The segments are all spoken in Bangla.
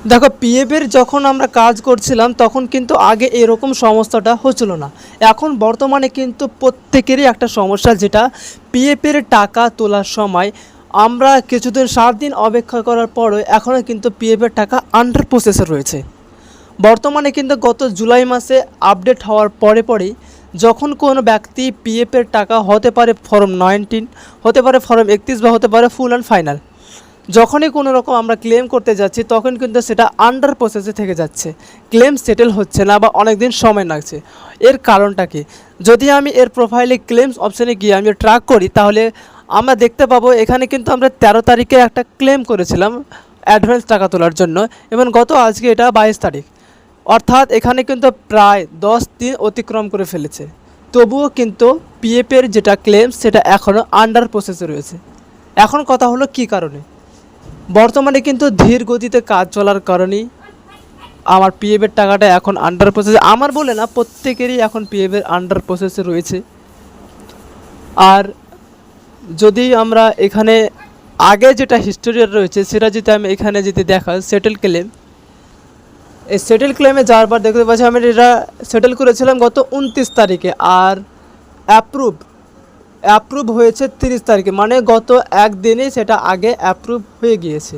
দেখো, পিএফের যখন আমরা কাজ করছিলাম তখন কিন্তু আগে এরকম সমস্যাটা হচ্ছিল না। এখন বর্তমানে কিন্তু প্রত্যেকেরই একটা সমস্যা, যেটা পিএফের টাকা তোলার সময় আমরা কিছুদিন 7 দিন অপেক্ষা করার পরও এখনও কিন্তু পিএফের টাকা আন্ডার প্রসেসে রয়েছে। বর্তমানে কিন্তু গত জুলাই মাসে আপডেট হওয়ার পরেই যখন কোনো ব্যক্তি পিএফের টাকা হতে পারে ফর্ম 19, হতে পারে ফর্ম 31 বা হতে পারে ফুল অ্যান্ড ফাইনাল, যখনই কোনো রকম আমরা ক্লেম করতে যাচ্ছি তখন কিন্তু সেটা আন্ডার প্রসেসে থেকে যাচ্ছে, ক্লেম সেটেল হচ্ছে না বা অনেক দিন সময় লাগছে। এর কারণটা কি? যদি আমি এর প্রোফাইলে ক্লেমস অপশানে গিয়ে আমি ট্র্যাক করি, তাহলে আমরা দেখতে পাবো এখানে কিন্তু আমরা 13 তারিখে একটা ক্লেম করেছিলাম অ্যাডভান্স টাকা তোলার জন্য, এবং আজকে এটা 22 তারিখ, অর্থাৎ এখানে কিন্তু প্রায় 10 দিন অতিক্রম করে ফেলেছে। তবুও কিন্তু পিএফের যেটা ক্লেম সেটা এখনও আন্ডার প্রসেসে রয়েছে। এখন কথা হলো কী কারণে? বর্তমানে কিন্তু ধীর গতিতে কাজ চলার কারণেই আমার পিএফের টাকাটা এখন আন্ডার প্রসেসে, আমার বলে না, প্রত্যেকেরই এখন পিএফের আন্ডার প্রসেসে রয়েছে। আর যদি আমরা এখানে আগে যেটা হিস্টোরি রয়েছে সেটা যদি আমি এখানে যদি দেখা সেটেল ক্লেম, এই সেটেল ক্লেমে যাওয়ার পর দেখতে পাচ্ছি আমি এটা সেটেল করেছিলাম গত 29 তারিখে, আর অ্যাপ্রুভ হয়েছে 30 তারিখে, মানে গত একদিনেই সেটা আগে অ্যাপ্রুভ হয়ে গিয়েছে।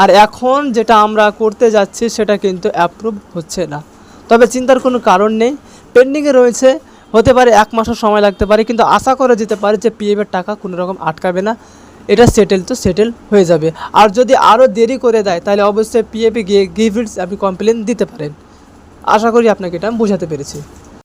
আর এখন যেটা আমরা করতে যাচ্ছি সেটা কিন্তু অ্যাপ্রুভ হচ্ছে না। তবে চিন্তার কোনো কারণ নেই, পেন্ডিংয়ে রয়েছে, হতে পারে 1 মাসও সময় লাগতে পারে, কিন্তু আশা করা যেতে পারে যে পিএফের টাকা কোনো রকম আটকাবে না, এটা সেটেল হয়ে যাবে। আর যদি আরও দেরি করে দেয় তাহলে অবশ্যই পিএফে গিয়ে গিভটস আপনি কমপ্লেন দিতে পারেন। আশা করি আপনাকে এটা বোঝাতে পেরেছি।